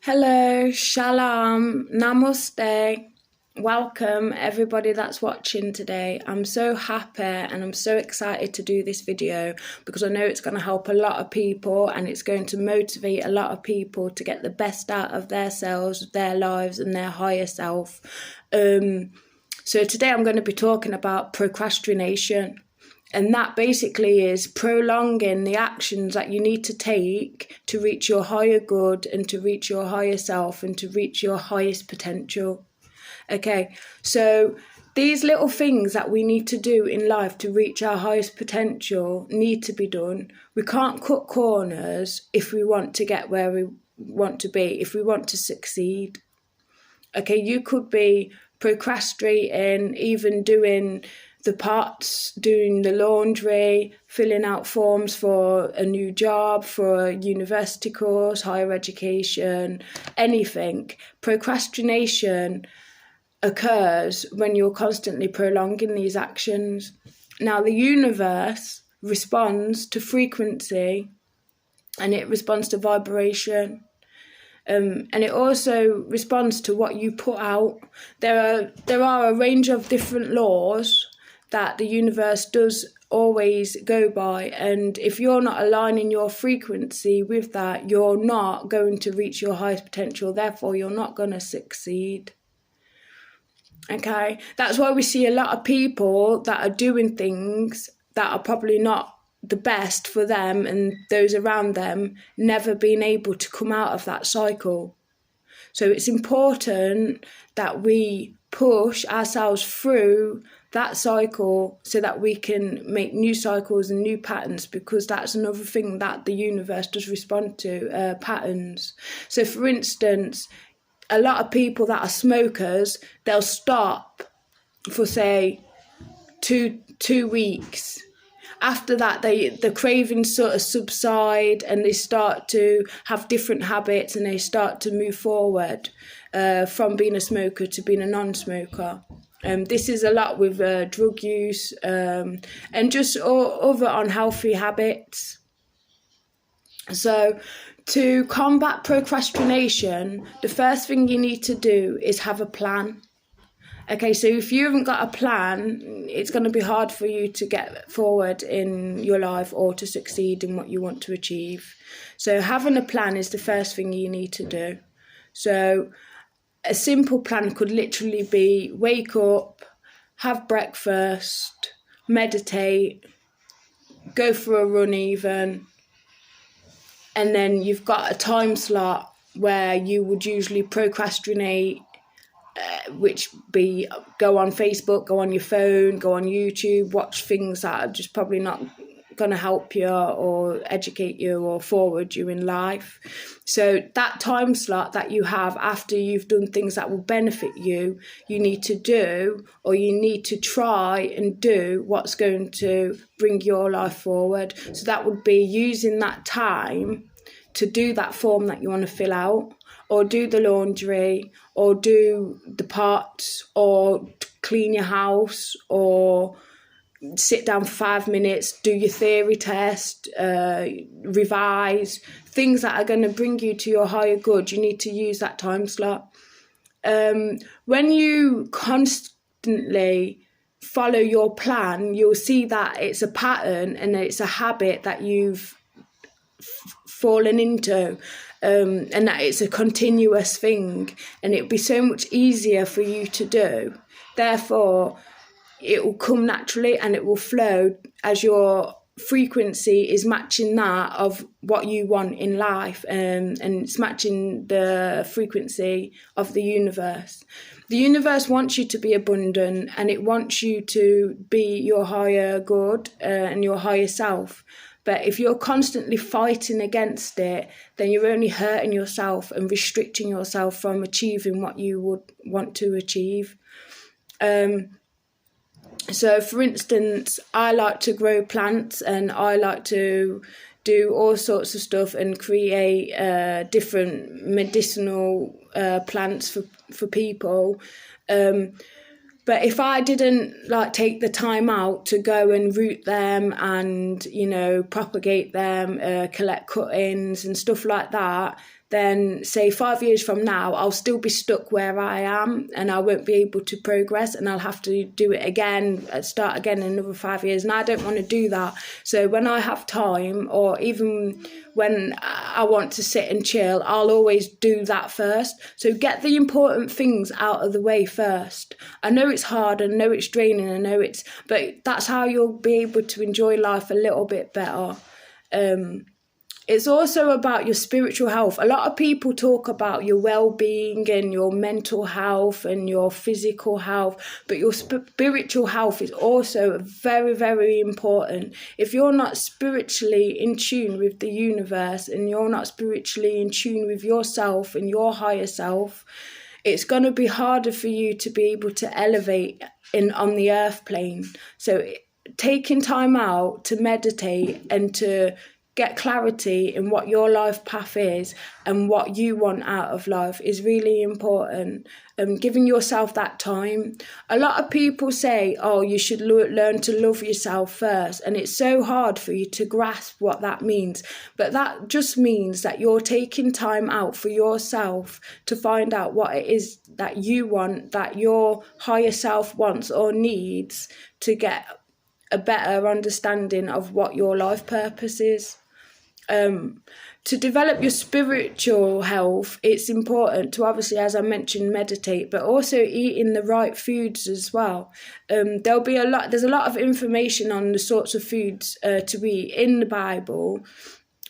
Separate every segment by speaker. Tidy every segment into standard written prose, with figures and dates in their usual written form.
Speaker 1: Hello, shalom, namaste. Welcome everybody that's watching today. I'm so happy and I'm so excited to do this video because I know it's going to help a lot of people and it's going to motivate a lot of people to get the best out of themselves, their lives and their higher self. So today I'm going to be talking about procrastination. And that basically is prolonging the actions that you need to take to reach your higher good and to reach your higher self and to reach your highest potential. Okay, so these little things that we need to do in life to reach our highest potential need to be done. We can't cut corners if we want to get where we want to be, if we want to succeed. Okay, you could be procrastinating, even doing the pots, doing the laundry, filling out forms for a new job, for a university course, higher education, anything. Procrastination occurs when you're constantly prolonging these actions. Now, the universe responds to frequency and it responds to vibration. And it also responds to what you put out. There are a range of different laws that the universe does always go by, and if you're not aligning your frequency with that, you're not going to reach your highest potential, therefore you're not going to succeed. Okay, that's why we see a lot of people that are doing things that are probably not the best for them and those around them, never being able to come out of that cycle. So it's important that we push ourselves through that cycle so that we can make new cycles and new patterns, because that's another thing that the universe does respond to, patterns. So for instance, a lot of people that are smokers, they'll stop for say two weeks. After that, the cravings sort of subside and they start to have different habits and they start to move forward from being a smoker to being a non-smoker. This is a lot with drug use and just other unhealthy habits. So to combat procrastination, the first thing you need to do is have a plan. Okay, so if you haven't got a plan, it's going to be hard for you to get forward in your life or to succeed in what you want to achieve. So having a plan is the first thing you need to do. So a simple plan could literally be wake up, have breakfast, meditate, go for a run even, and then you've got a time slot where you would usually procrastinate, which be go on Facebook, go on your phone, go on YouTube, watch things that are just probably not going to help you or educate you or forward you in life. So that time slot that you have after you've done things that will benefit you, you need to do, or you need to try and do what's going to bring your life forward. So that would be using that time to do that form that you want to fill out, or do the laundry, or do the pots, or clean your house, or sit down for 5 minutes, do your theory test, revise, things that are going to bring you to your higher good. You need to use that time slot. When you constantly follow your plan, you'll see that it's a pattern and it's a habit that you've fallen into. And that it's a continuous thing, and it'll be so much easier for you to do. Therefore, it will come naturally and it will flow as your frequency is matching that of what you want in life, and it's matching the frequency of the universe. The universe wants you to be abundant and it wants you to be your higher good and your higher self. But if you're constantly fighting against it, then you're only hurting yourself and restricting yourself from achieving what you would want to achieve. So, for instance, I like to grow plants and I like to do all sorts of stuff and create different medicinal plants for people. But if I didn't take the time out to go and root them and, propagate them, collect cuttings and stuff like that, then say 5 years from now, I'll still be stuck where I am and I won't be able to progress, and I'll have to do it again, start again in another 5 years. And I don't want to do that. So when I have time, or even when I want to sit and chill, I'll always do that first. So get the important things out of the way first. I know it's hard, I know it's draining, but that's how you'll be able to enjoy life a little bit better. It's also about your spiritual health. A lot of people talk about your well-being and your mental health and your physical health, but your spiritual health is also very, very important. If you're not spiritually in tune with the universe, and you're not spiritually in tune with yourself and your higher self, it's going to be harder for you to be able to elevate on the earth plane. So taking time out to meditate and to get clarity in what your life path is and what you want out of life is really important. Giving yourself that time. A lot of people say, oh, you should learn to love yourself first. And it's so hard for you to grasp what that means. But that just means that you're taking time out for yourself to find out what it is that you want, that your higher self wants or needs, to get a better understanding of what your life purpose is. To develop your spiritual health, it's important to, obviously, as I mentioned, meditate, but also eating the right foods as well. There's a lot of information on the sorts of foods to eat in the Bible.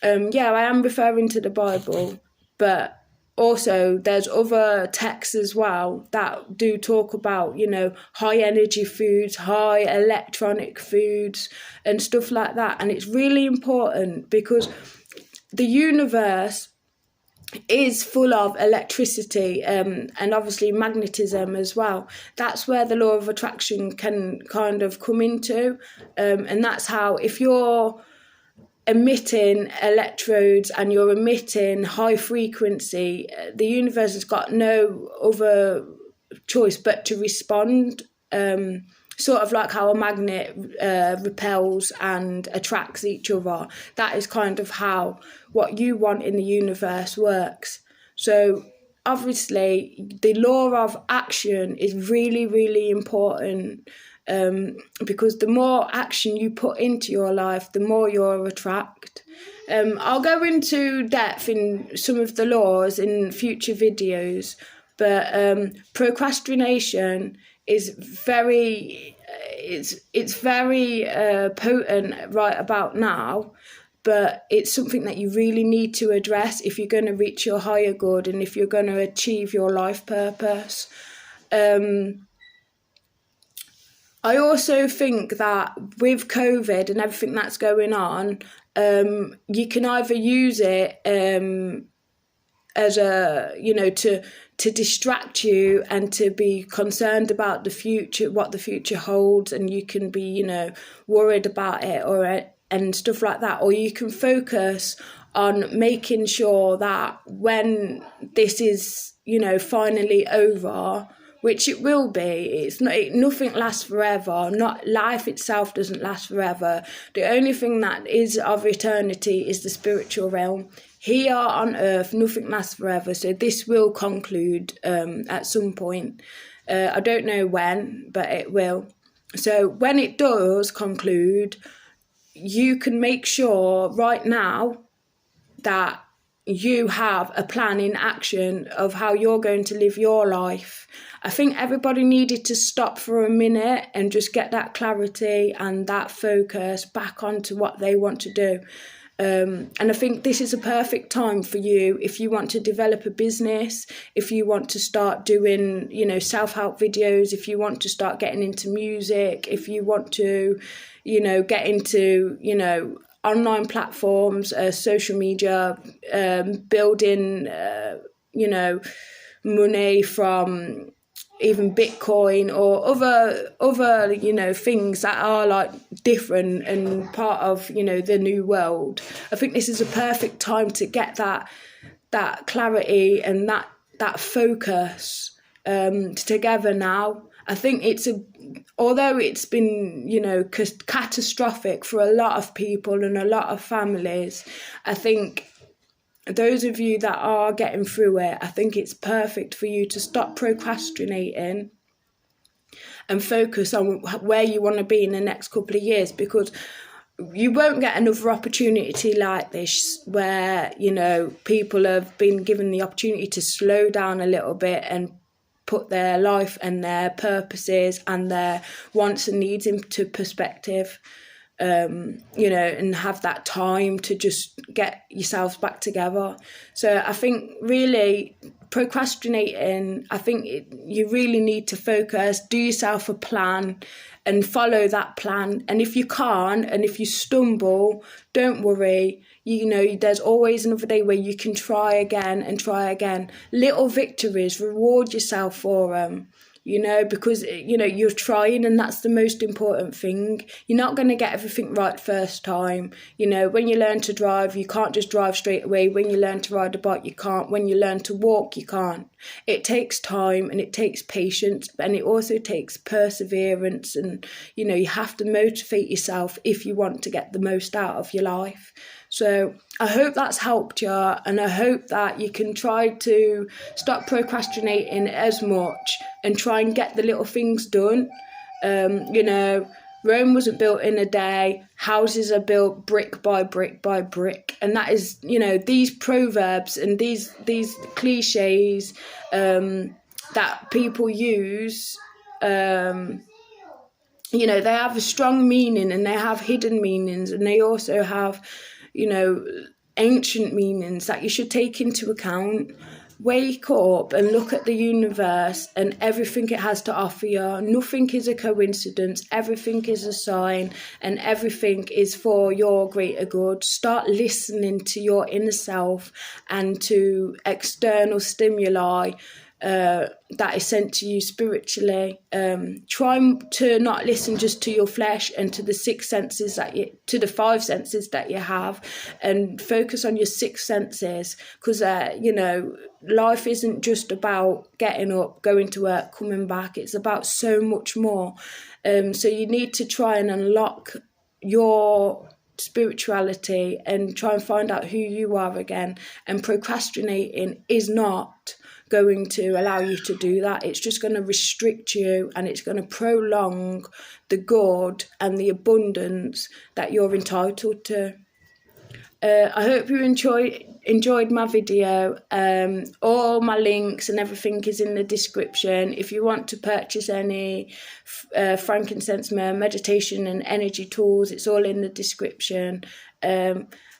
Speaker 1: I am referring to the Bible, but also there's other texts as well that do talk about, high energy foods, high electronic foods and stuff like that. And it's really important because the universe is full of electricity and obviously magnetism as well. That's where the law of attraction can kind of come into. And that's how, if you're emitting electrodes and you're emitting high frequency, the universe has got no other choice but to respond, sort of like how a magnet repels and attracts each other. That is kind of how what you want in the universe works. So obviously the law of action is really, really important, because the more action you put into your life, the more you'll attract. I'll go into depth in some of the laws in future videos, but procrastination is very potent right about now, but it's something that you really need to address if you're going to reach your higher good and if you're going to achieve your life purpose. I also think that with COVID and everything that's going on, you can either use it as to distract you and to be concerned about the future, what the future holds, and you can be, worried about it and stuff like that. Or you can focus on making sure that when this is, finally over, which it will be, nothing lasts forever. Not life itself doesn't last forever. The only thing that is of eternity is the spiritual realm. Here on earth, nothing lasts forever. So this will conclude at some point. I don't know when, but it will. So when it does conclude, you can make sure right now that you have a plan in action of how you're going to live your life. I think everybody needed to stop for a minute and just get that clarity and that focus back onto what they want to do. And I think this is a perfect time for you if you want to develop a business, if you want to start doing, self-help videos, if you want to start getting into music, if you want to, get into, online platforms, social media, building, money from even Bitcoin or other things that are like different and part of, the new world. I think this is a perfect time to get that clarity and that focus together now. I think although it's been, catastrophic for a lot of people and a lot of families, I think those of you that are getting through it, I think it's perfect for you to stop procrastinating and focus on where you want to be in the next couple of years, because you won't get another opportunity like this where, you know, people have been given the opportunity to slow down a little bit and put their life and their purposes and their wants and needs into perspective, you know, and have that time to just get yourselves back together. So I think really procrastinating, I think you really need to focus, do yourself a plan and follow that plan. And if you can't, and if you stumble, don't worry. You know, there's always another day where you can try again and try again. Little victories, reward yourself for them. You know, because, you know, you're trying, and that's the most important thing. You're not going to get everything right first time. You know, when you learn to drive, you can't just drive straight away. When you learn to ride a bike, you can't. When you learn to walk, you can't. It takes time and it takes patience, and it also takes perseverance. And, you know, you have to motivate yourself if you want to get the most out of your life. So I hope that's helped you, and I hope that you can try to stop procrastinating as much and try and get the little things done. You know, Rome wasn't built in a day. Houses are built brick by brick by brick. And that is, you know, these proverbs and these cliches that people use, you know, they have a strong meaning and they have hidden meanings, and they also have, you know, ancient meanings that you should take into account. Wake up and look at the universe and everything it has to offer you. Nothing is a coincidence. Everything is a sign, and everything is for your greater good. Start listening to your inner self and to external stimuli that is sent to you spiritually. Try to not listen just to your flesh and to the to the five senses that you have, and focus on your six senses, because you know, life isn't just about getting up, going to work, coming back. It's about so much more. So you need to try and unlock your spirituality and try and find out who you are again. And procrastinating is not going to allow you to do that. It's just going to restrict you, and it's going to prolong the good and the abundance that you're entitled to. I hope you enjoyed my video. All my links and everything is in the description. If you want to purchase any frankincense meditation and energy tools, it's all in the description.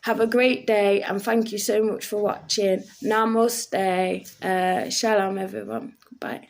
Speaker 1: Have a great day, and thank you so much for watching. Namaste. Shalom, everyone. Goodbye.